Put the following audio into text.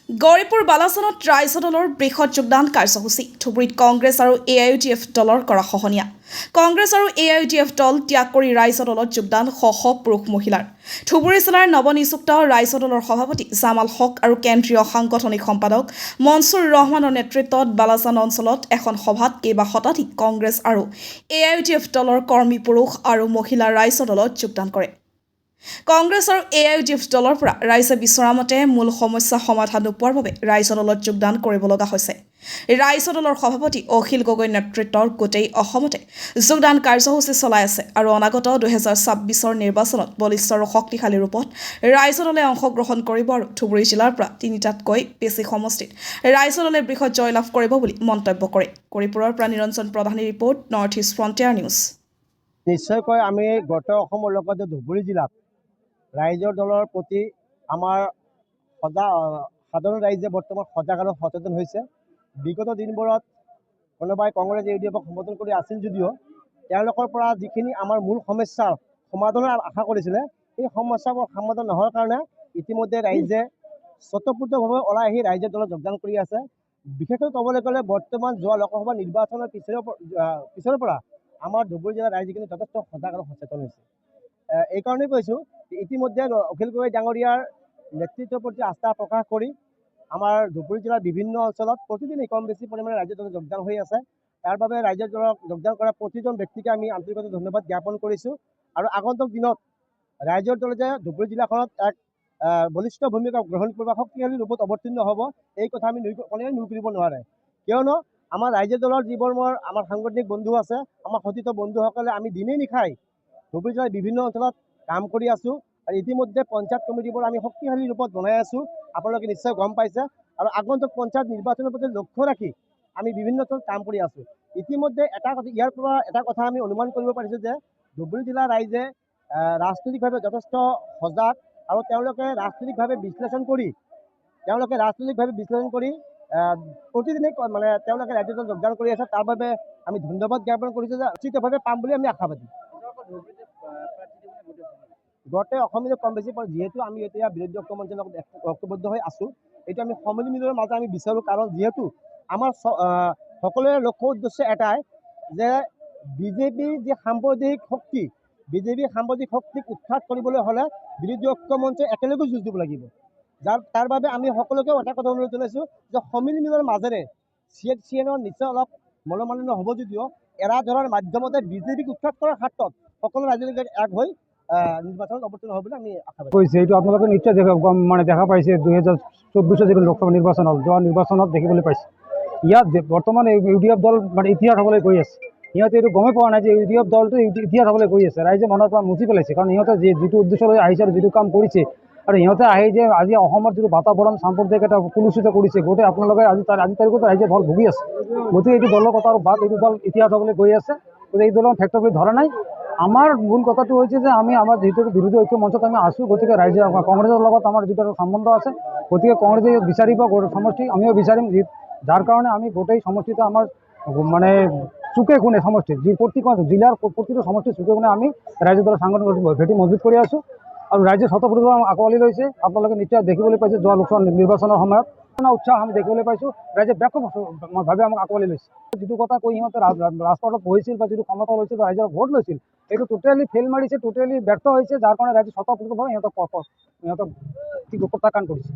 গৌৰীপুৰ বালাসনত ৰাইজৰ দলৰ বৃহৎ যোগদান কাৰ্যসূচী ধুবুৰীত কংগ্ৰেছ আৰু AIUDF দলৰ কৰা খহনীয়া কংগ্ৰেছ আৰু AIUDF দল ত্যাগ কৰি ৰাইজৰ দলত যোগদান শ পুৰুষ মহিলাৰ ধুবুৰী জিলাৰ নৱনিযুক্ত ৰাইজৰ দলৰ সভাপতি জামাল হক আৰু কেন্দ্ৰীয় সাংগঠনিক সম্পাদক মনছুৰ ৰহমানৰ নেতৃত্বত বালাসন অঞ্চলত এখন সভাত কেইবা শতাধিক কংগ্ৰেছ আৰু AIUDF দলৰ কৰ্মী পুৰুষ আৰু মহিলা ৰাইজৰ দলত যোগদান কৰে। কংগ্ৰেছ আৰু AIUDF দলৰ পৰা ৰাইজে বিচৰা মতে মূল সমস্যা সমাধান নোপোৱাৰ বাবে ৰাইজৰ দলত যোগদান কৰিব লগা হৈছে। ৰাইজৰ দলৰ সভাপতি অখিল গগৈ নেতৃত্বৰ গোটেই অসমতে যোগদান কাৰ্যসূচী চলাই আছে আৰু অনাগত 2026 নিৰ্বাচনত বলিষ্ঠ আৰু শক্তিশালী ৰূপত ৰাইজৰ দলে অংশগ্ৰহণ কৰিব আৰু ধুবুৰী জিলাৰ পৰা 3টাতকৈ বেছি সমষ্টিত ৰাইজৰ দলে বৃহৎ জয়লাভ কৰিব বুলি মন্তব্য কৰে। গৌৰীপুৰৰ পৰা নিৰঞ্জন প্ৰধানীৰ report, north east frontier news. নিশ্চয়কৈ আমি গোটেই অসমৰ লগতে ধুবুৰী জিলাত ৰাইজৰ দলৰ প্ৰতি আমাৰ সাধাৰণ ৰাইজে বৰ্তমান সজাগ আৰু সচেতন হৈছে। বিগত দিনবোৰত কোনোবাই কংগ্ৰেছ AIUDFক সমৰ্থন কৰি আছিল যদিও তেওঁলোকৰ পৰা যিখিনি আমাৰ মূল সমস্যাৰ সমাধানৰ আশা কৰিছিলে সেই সমস্যাবোৰ সমাধান নোহোৱাৰ কাৰণে ইতিমধ্যে ৰাইজে স্বতঃস্ফূৰ্তভাৱে ওলাই আহি ৰাইজৰ দলত যোগদান কৰি আছে। বিশেষকৈ ক'বলৈ গ'লে বৰ্তমান যোৱা লোকসভা নিৰ্বাচনৰ পিছৰ পৰা আমাৰ ধুবুৰী জিলাৰ ৰাইজখিনি যথেষ্ট সজাগ আৰু সচেতন হৈছে। এইকাৰণেই কৈছোঁ ইতিমধ্যে অখিল গগৈ ডাঙৰীয়াৰ নেতৃত্বৰ প্ৰতি আস্থা প্ৰকাশ কৰি আমাৰ ধুবুৰী জিলাৰ বিভিন্ন অঞ্চলত প্ৰতিদিনে কম বেছি পৰিমাণে ৰাইজৰ দলত যোগদান হৈ আছে। তাৰ বাবে ৰাইজৰ দলত যোগদান কৰা প্ৰতিজন ব্যক্তিকে আমি আন্তৰিকভাৱে ধন্যবাদ জ্ঞাপন কৰিছোঁ আৰু আগন্তুক দিনত ৰাইজৰ দলে যে ধুবুৰী জিলাখনত এক বলিষ্ঠ ভূমিকা গ্ৰহণ কৰিব, শক্তিশালী ৰূপত অৱতীৰ্ণ হ'ব, এই কথা আমি কোনেও নুই কৰিব নোৱাৰে। কিয়নো আমাৰ ৰাইজৰ দলৰ যিবোৰ আমাৰ সাংগঠনিক বন্ধু আছে, আমাৰ সতীৰ্থ বন্ধুসকলে আমি দিনেই নিশাই ধুবুৰী জিলাৰ বিভিন্ন অঞ্চলত কাম কৰি আছোঁ আৰু ইতিমধ্যে পঞ্চায়ত কমিটিবোৰ আমি শক্তিশালী ৰূপত বনাই আছোঁ, আপোনালোকে নিশ্চয় গম পাইছে। আৰু আগন্তুক পঞ্চায়ত নিৰ্বাচনৰ প্ৰতি লক্ষ্য ৰাখি আমি বিভিন্ন অঞ্চলত কাম কৰি আছোঁ। ইতিমধ্যে ইয়াৰ পৰা এটা কথা আমি অনুমান কৰিব পাৰিছোঁ যে ধুবুৰী জিলাৰ ৰাইজে ৰাজনৈতিকভাৱে যথেষ্ট সজাগ আৰু তেওঁলোকে ৰাজনৈতিকভাৱে বিশ্লেষণ কৰি প্ৰতিদিনে মানে তেওঁলোকে ৰাইজৰ দলত যোগদান কৰি আছে। তাৰ বাবে আমি ধন্যবাদ জ্ঞাপন কৰিছোঁ যে উচিতভাৱে পাম বুলি আমি আশাবাদী। গোটেই অসমীয়া কম বেছি যিহেতু আমি এতিয়া বিৰোধী ঐক্যমঞ্চৰ লগত ঐক্যবদ্ধ হৈ আছোঁ, এইটো আমি সন্মিলনৰ মাজত আমি বিচাৰোঁ। কাৰণ যিহেতু আমাৰ সকলোৰে লক্ষ্য উদ্দেশ্য এটাই যে বিজেপিৰ যি সাম্প্ৰদায়িক শক্তি, বিজেপিৰ সাম্প্ৰদায়িক শক্তিক উৎখাত কৰিবলৈ হ'লে বিৰোধী ঐক্যমঞ্চই একেলগে যুঁজ দিব লাগিব। তাৰ বাবে আমি সকলোকে এটা কথা অনুৰোধ জনাইছোঁ যে সন্মিলনৰ মাজেৰে CNৰ নিশ্চয় অলপ মনোমালিন্য হ'ব যদিও এৰা ধৰাৰ মাধ্যমতে বিজেপিক উৎখাত কৰাৰ ক্ষেত্ৰত সকলো ৰাজনৈতিক এক হৈ নিৰ্বাচনত অৱতীৰ্ণ হ'ব বুলি আমি আশাবাদী। কৈছে এইটো আপোনালোকে নিশ্চয় দেখা পাইছে 2024 যিটো লোকসভা নিৰ্বাচনত যোৱা নিৰ্বাচনত দেখিবলৈ পাইছে। ইয়াত বৰ্তমান UDF দল মানে ইতিহাস হ'বলৈ গৈ আছে। সিহঁতে এইটো গমেই পোৱা নাই যে UDF দলটো ইতিহাস হ'বলৈ গৈ আছে। ৰাইজে মনৰ পৰা মুচি পেলাইছে, কাৰণ সিহঁতে যিটো উদ্দেশ্য লৈ আহিছে আৰু যিটো কাম কৰিছে আৰু সিহঁতে আহি যে আজি অসমৰ যিটো বাতাবৰণ সাম্প্ৰদায়িক এটা কলুষিত কৰিছে, গোটেই আপোনালোকে আজি তাৰিখত ৰাইজে ভুল ভুগি আছে। গতিকে এইটো দলৰ কথা আৰু বাদ, এইটো দল ইতিহাস হ'বলৈ গৈ আছে। গতিকে এই দলৰ ফেক্টৰ কৰি ধৰা নাই। আমাৰ মূল কথাটো হৈছে যে আমি আমাৰ যিহেতু বিৰোধী ঐক্য মঞ্চত আমি আছোঁ, গতিকে ৰাইজে কংগ্ৰেছৰ লগত আমাৰ যিটো সম্বন্ধ আছে, গতিকে কংগ্ৰেছে বিচাৰিব সমষ্টি, আমিও বিচাৰিম। যাৰ কাৰণে আমি গোটেই সমষ্টিটো আমাৰ মানে চুকে কোণে সমষ্টিত যি প্ৰতিখন জিলাৰ প্ৰতিটো সমষ্টিৰ চুকে কোণে আমি ৰাইজৰ দলৰ সাংগঠনিক ভেটি মজবুত কৰি আছোঁ আৰু ৰাইজে স্বতঃস্ফূৰ্তভাৱে আঁকোৱালি লৈছে। আপোনালোকে নিশ্চয় দেখিবলৈ পাইছে যোৱা লোকসভা নিৰ্বাচনৰ সময়ত উৎসাহ আমি দেখিবলৈ পাইছোঁ। ৰাইজে ব্যাপকভাৱে আমাক আঁকোৱালি লৈছে। যিটো কথা কৈ সিহঁতে ৰাজপথত বহিছিল বা যিটো ক্ষমতা লৈছিল বা ৰাইজৰ ভোট লৈছিল, এইটো টোটেলি ফেইল মাৰিছে, টোটেলি ব্যৰ্থ হৈছে। যাৰ কাৰণে ৰাইজে স্বতঃস্ফূৰ্তভাৱে সিহঁতক প্ৰত্যাখ্যান কৰিছে।